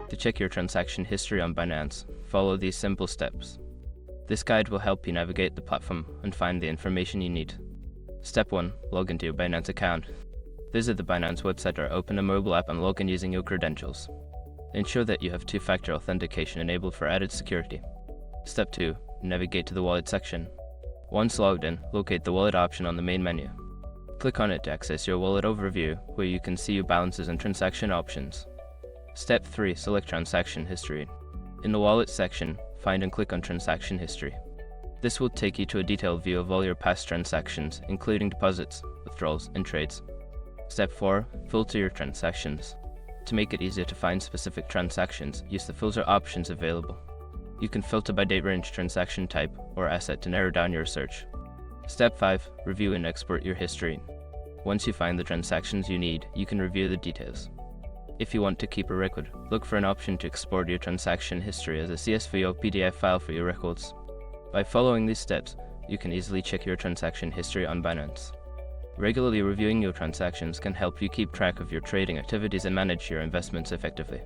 To check your transaction history on Binance, follow these simple steps. This guide will help you navigate the platform and find the information you need. Step 1. Log into your Binance account. Visit the Binance website or open a mobile app and log in using your credentials. Ensure that you have two-factor authentication enabled for added security. Step 2. Navigate to the wallet section. Once logged in, locate the wallet option on the main menu. Click on it to access your wallet overview, where you can see your balances and transaction options. Step 3. Select transaction history. In the wallet section, find and click on transaction history. This will take you to a detailed view of all your past transactions, including deposits, withdrawals, and trades. Step 4. Filter your transactions. To make it easier to find specific transactions, use the filter options available. You can filter by date range, transaction type, or asset to narrow down your search. Step 5. Review and export your history. Once you find the transactions you need, you can review the details. If you want to keep a record, look for an option to export your transaction history as a CSV or PDF file for your records. By following these steps, you can easily check your transaction history on Binance. Regularly reviewing your transactions can help you keep track of your trading activities and manage your investments effectively.